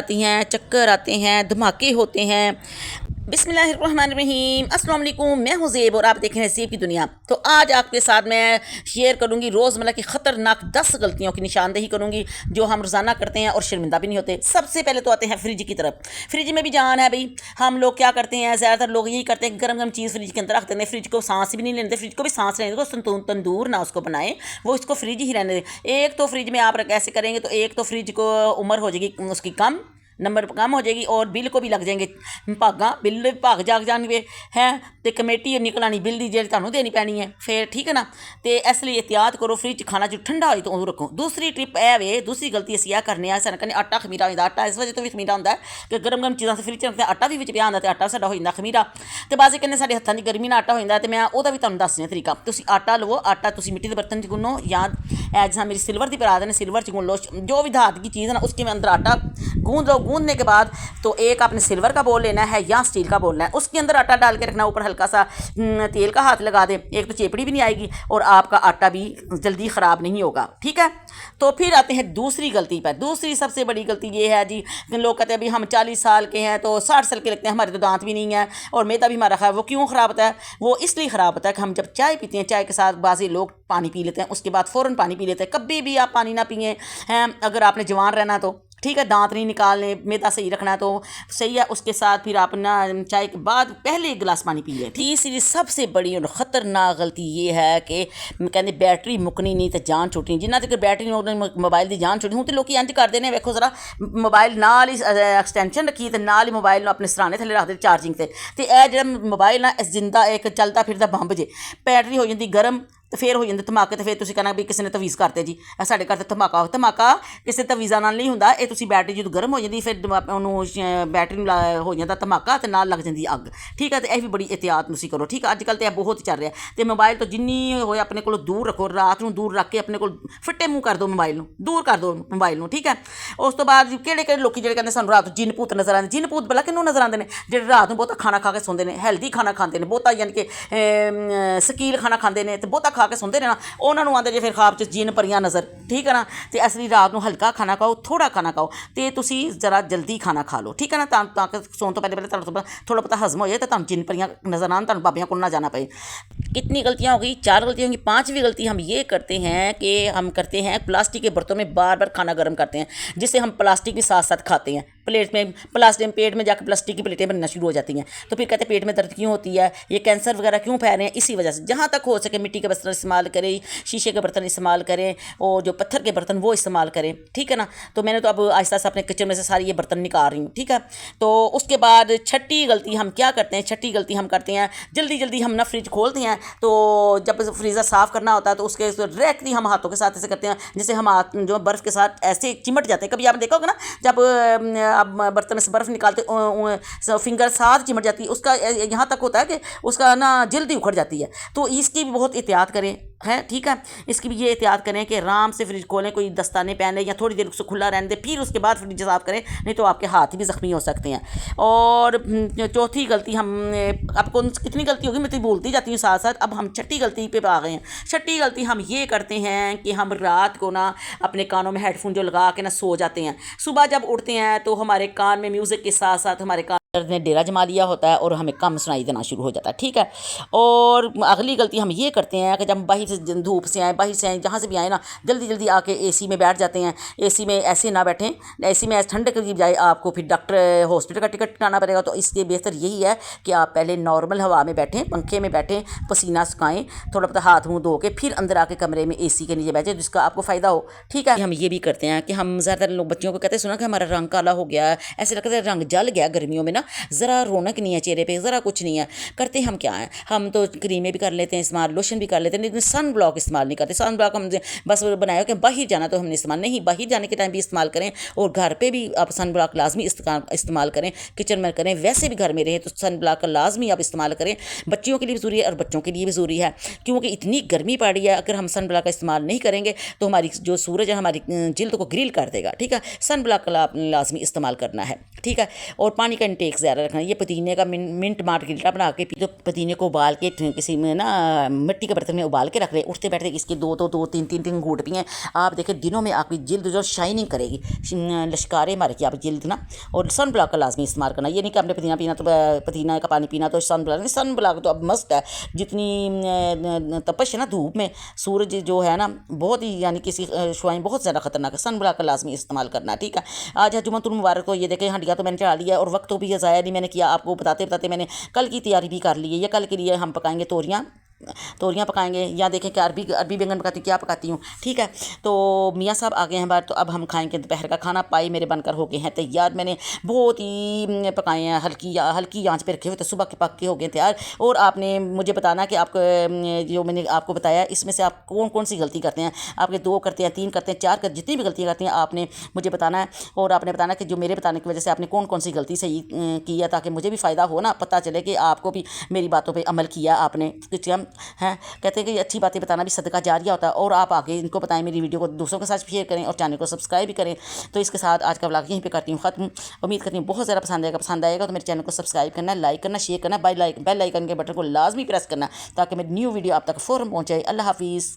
आती हैं, चक्कर आते हैं, धमाके होते हैं। बिस्मिल्लाहिर्रहमानिर्रहीम, अस्सलाम वालेकुम। मैं हूँ ज़ेब और आप देख रहे हैं ज़ेब की दुनिया। तो आज आपके साथ मैं शेयर करूँगी रोज़मर्रा की ख़तरनाक 10 गलतियों की निशानदेही करूँगी जो हम रोज़ाना करते हैं और शर्मिंदा भी नहीं होते। सबसे पहले तो आते हैं फ्रिज की तरफ। फ्रिज में भी जान है भाई। हम लोग क्या करते हैं, ज़्यादातर लोग यही करते हैं, गर्म गर्म चीज़ फ्रिज के अंदर रख देते हैं। फ्रिज को सांस भी नहीं लेने देते, फ्रिज को भी सांस लेने दो, तंदूर ना उसको बनाए, वो इसको फ्रिज ही रहने दें। एक तो फ्रिज में आप ऐसे करेंगे तो एक तो फ्रिज को उम्र हो जाएगी उसकी कम, नंबर कम हो जाएगी और बिल को भी लग जाएंगे भागा, बिल भाग जाग जाएंगे हैं तो कमेटी निकल आनी बिल की जेह्ड़ी तुहानूं देनी पैनी है फिर, ठीक है ना। तो इसलिए एहतियात करो, फ्रिज खाना जो ठंडा हो तो उदों रखो। दूसरी ट्रिप है वे, दूसरी गलती असीं यह करने सारे कन्नै आटा खमीरा हो जाता। आटा इस वजह तो भी खमीरा होंदा है कि गर्म गर्म चीज़ां फ्रिज च रखते आटा भी विच पिया होंदा ते आटा साडा हो जांदा खमीरा। ते बाज़े कन्नै साडे हत्थां दी गर्मी नाल आटा हो जांदा। ते मैं ओहदा भी तुहानूं दस्सनी तरीका। तुसीं आटा लवो, आटा तुसीं मिट्टी दे बर्तन च गुन्नो या जिस मेरी सिल्वर की परात है सिल्वर च गुन लो, जो भी धात की चीज़ है ना उसके अंदर आटा गूंद लो। गूंदने के बाद तो एक आपने सिल्वर का बोल लेना है या स्टील का बोल लेना है, उसके अंदर आटा डाल के रखना, ऊपर हल्का सा तेल का हाथ लगा दे। एक तो चेपड़ी भी नहीं आएगी और आपका आटा भी जल्दी ख़राब नहीं होगा, ठीक है। तो फिर आते हैं दूसरी गलती पर। दूसरी सबसे बड़ी गलती ये है जी, लोग कहते हैं अभी हम 40 साल के हैं तो 60 साल के लगते हैं, हमारे तो दांत भी नहीं है और मैदा भी हमारा है। वो क्यों ख़राब होता है? वो इसलिए ख़राब होता है कि हम जब चाय पीते हैं, चाय के साथ बाज़ी लोग पानी पी लेते हैं, उसके बाद फ़ौरन पानी पी लेते हैं। कभी भी आप पानी ना पिए हैं अगर आपने जवान रहना तो, ठीक है। दांत नहीं निकालने, मैदा सही रखना है तो सही है। उसके साथ फिर आप ना चाय के बाद पहले एक गिलास पानी पी लें। तीसरी सबसे बड़ी और ख़तरनाक गलती ये है कि कहते बैटरी मुकनी नहीं तो जान छुटनी। जिन्ना तक बैटरी मोबाइल की जान छुटनी। हूँ तो लोग इंज करते हैं, वेखो जरा मोबाइल नाल ही एक्सटेंशन रखी तो नाल ही मोबाइल अपने सराने थले रखते चार्जिंग से। यह जो मोबाइल ना जिंदा एक चलता फिरदा बंब जे, बैटरी हो जाती गर्म तो फिर हो जाते धमाके। तो फिर तुसीं कहना भी किसी ने तवीज़ करते जी, साढ़े घर तो धमाका हो। धमाका किसी तवीज़ा नाल नहीं होंदा, ये तुसीं बैटरी जो गर्म हो जाती फिर उन्होंने बैटरी हो जाता धमाका तो नाल लग जाती अग, ठीक है। तो यह भी बड़ी एहतियात तुसीं करो, ठीक है। अजकल तो यह बहुत चल रहा है। तो मोबाइल तो जिन्नी होए अपने को दूर रखो, रात को दूर रख के अपने को फिट्टे मूँह कर दो, मोबाइल दूर कर दो मोबाइल को, ठीक है। उस तो बाद किहड़े लोग जो कहते सानूं रात जिन भूत नज़र आते, जिन भूत भला किन्नू नज़र आते हैं? जो रात को बहुता खाना खा के सोंदे ने, हैल्दी खाना खाते हैं, बहुता यानी कि शकील खाना खाते हैं तो बहुता खा के सोंदे ने ना, उन्होंने आते जे फिर ख्वाब च जिन परियां नज़र, ठीक है ना। तो इसलिए रात को हल्का खाना खाओ, थोड़ा खाना खाओ तो तुसीं जरा जल्दी खाना खा लो, ठीक है ना। ताकि सोन तो पहले थोड़ा बहुत हजम हो जाए तो तुम जिन परियां नज़र आन, तुम बाबियां को ना जाना पे। कितनी गलतियाँ हो गई? 4 गलतियाँ होंगी। 5वीं गलती हम ये करते हैं कि हम करते हैं प्लास्टिक के बर्तनों में बार बार खाना गर्म करते हैं, जिससे हम प्लास्टिक भी साथ साथ खाते हैं। प्लेट में प्लास्टिक पेट में जाकर प्लास्टिक की प्लेटें बनना शुरू हो जाती हैं। तो फिर कहते हैं पेट में दर्द क्यों होती है, ये कैंसर वगैरह क्यों फैल रहे हैं? इसी वजह से जहाँ तक हो सके मिट्टी के बर्तन इस्तेमाल करें, शीशे के बर्तन इस्तेमाल करें और जो पत्थर के बर्तन वो इस्तेमाल करें, ठीक है ना। तो मैंने तो अब आहिस्ता आहिस्ता अपने किचन में से सारी ये बर्तन निकाल रही हूँ, ठीक है। तो उसके बाद छठी गलती हम क्या करते हैं? छठी गलती हम करते हैं जल्दी जल्दी हम ना फ्रिज खोलते हैं, तो जब फ्रीज़र साफ़ करना होता है तो उसके डायरेक्टली हम हाथों के साथ ऐसे करते हैं जैसे हम हाथ जो बर्फ़ के साथ ऐसे चिमट जाते हैं। कभी आपने देखा होगा ना, जब आप बर्तन में से बर्फ़ निकालते फिंगर साथ चिमट जाती है, उसका यहाँ तक होता है कि उसका ना जल्दी उखड़ जाती है। तो इसकी भी बहुत एहतियात करें, है, ठीक है। इसकी भी ये एहतियात करें कि आराम से फ्रिज खोलें, कोई दस्ताने पहने या थोड़ी देर उसको खुला रहने दें, फिर उसके बाद फ्रिज साफ़ करें, नहीं तो आपके हाथ भी ज़ख्मी हो सकते हैं। और चौथी गलती हम आपको कितनी गलती होगी मैं तो बोलती जाती हूँ साथ साथ। अब हम छठी गलती पे आ गए हैं। छठी गलती हम ये करते हैं कि हम रात को ना अपने कानों में हेडफोन जो लगा के ना सो जाते हैं। सुबह जब उठते हैं तो हमारे कान में म्यूज़िक के साथ साथ हमारे कान ने डेरा जमा लिया होता है और हमें कम सुनाई देना शुरू हो जाता है, ठीक है। और अगली गलती हम ये करते हैं कि जब बाहर से धूप से आए, बाहर से आए, जहाँ से भी आए ना, जल्दी जल्दी आके एसी में बैठ जाते हैं। एसी में ऐसे ना बैठें, एसी में ऐसे ठंडे के बजाय आपको फिर डॉक्टर हॉस्पिटल का टिकट कटाना पड़ेगा। तो इसलिए बेहतर यही है कि आप पहले नॉर्मल हवा में बैठें, पंखे में बैठें, पसीना सुखाएं, थोड़ा बहुत हाथ मुँह धो के फिर अंदर आके कमरे में एसी के नीचे बैठे जिसका आपको फ़ायदा हो, ठीक है। हम ये भी करते हैं कि हम ज़्यादातर लोग बच्चों को कहते हैं, सुना कि हमारा रंग काला हो गया, ऐसे लगता है रंग जल गया गर्मियों में ना, ज़रा रौनक नहीं है चेहरे पे, ज़रा कुछ नहीं है। करते हम क्या है, हम तो क्रीमें भी कर लेते हैं इस्तेमाल, लोशन भी कर लेते हैं, लेकिन सन ब्लॉक इस्तेमाल नहीं करते। सन ब्लॉक हम बस बनाया कि बाहर जाना तो हमने इस्तेमाल नहीं, बाहर जाने के टाइम भी इस्तेमाल करें और घर पे भी आप सन ब्लॉक लाजमी इस्तेमाल करें, किचन में करें, वैसे भी घर में रहें तो सन ब्लॉक का लाजमी आप इस्तेमाल करें। बच्चियों के लिए भी ज़रूरी है और बच्चों के लिए भी ज़रूरी है, क्योंकि इतनी गर्मी पड़ रही है। अगर हम सन ब्लॉक का इस्तेमाल नहीं करेंगे तो हमारी जो सूरज है हमारी जिल्द को ग्रिल कर देगा, ठीक है। सन ब्लॉक का लाजमी इस्तेमाल करना है। ठीक है। और पानी का इंटेक ज़्यादा रखना है। ये पुदीने का मिंट मार्गरीटा बना के पी। तो पुदीने को उबाल के किसी में ना मिट्टी के बर्तन में उबाल के रख रहे, उठते बैठते इसके दो तीन घूंट पिए। आप देखें दिनों में आपकी जिल्द जो शाइनिंग करेगी, लश्कारे मारेगी आप जिल्द ना। और सन ब्लॉक का लाजमी इस्तेमाल करना। ये नहीं कि आपने पुदीना पीना तो पुदीना का पानी पीना तो सन ब्लॉक नहीं, सन ब्लॉक तो अब मस्त है। जितनी तपश है ना धूप में, सूरज जो है ना बहुत ही यानी किसी शुआएँ बहुत ज़्यादा खतरनाक है। सन ब्लॉक का लाजमी इस्तेमाल करना, ठीक है। आज है जुम्मतुल मुबारक, तो ये देखें हंडिया तो मैंने चढ़ा लिया और वक्त तो भी ज़ाया नहीं मैंने किया। आपको बताते बताते मैंने कल की तैयारी भी कर ली है। ये कल के लिए हम पकाएंगे तोरियाँ पकाएंगे। या देखें कि अरबी बैंगन पकाती हूँ, क्या पकाती हूँ, ठीक है। तो मियाँ साहब आ गए हैं बाहर, तो अब हम खाएंगे दोपहर का खाना। पाई मेरे बनकर हो गए हैं तैयार। मैंने बहुत ही पकाए हैं, हल्की आंच पे रखे हुए, तो सुबह के पक के हो गए तैयार। और आपने मुझे बताना कि आपको जो मैंने आपको बताया इसमें से आप कौन कौन सी गलती करते हैं। आपके 2 करते हैं, 3 करते हैं, 4 कर जितनी भी गलतियाँ करती हैं आपने मुझे बताना है। और आपने बताना कि जो मेरे बताने की वजह से आपने कौन कौन सी गलती सही की है, ताकि मुझे भी फ़ायदा हो ना, पता चले कि आपको भी मेरी बातों पर अमल किया आपने। कुछ हम हैं कहते हैं कि अच्छी बातें बताना भी सदका जारिया होता है। और आप आगे इनको बताएं, मेरी वीडियो को दूसरों के साथ शेयर करें और चैनल को सब्सक्राइब भी करें। तो इसके साथ आज का व्लॉग यहीं पे करती हूँ ख़त्म। उम्मीद करती हूँ बहुत ज़्यादा पसंद आएगा तो मेरे चैनल को सब्सक्राइब करना, लाइक करना, शेयर करना, बेल आइकन के बटन को लाजमी प्रेस करना, ताकि मेरी न्यू वीडियो आप तक फ़ौरन पहुँच जाए। अल्लाह हाफिज़।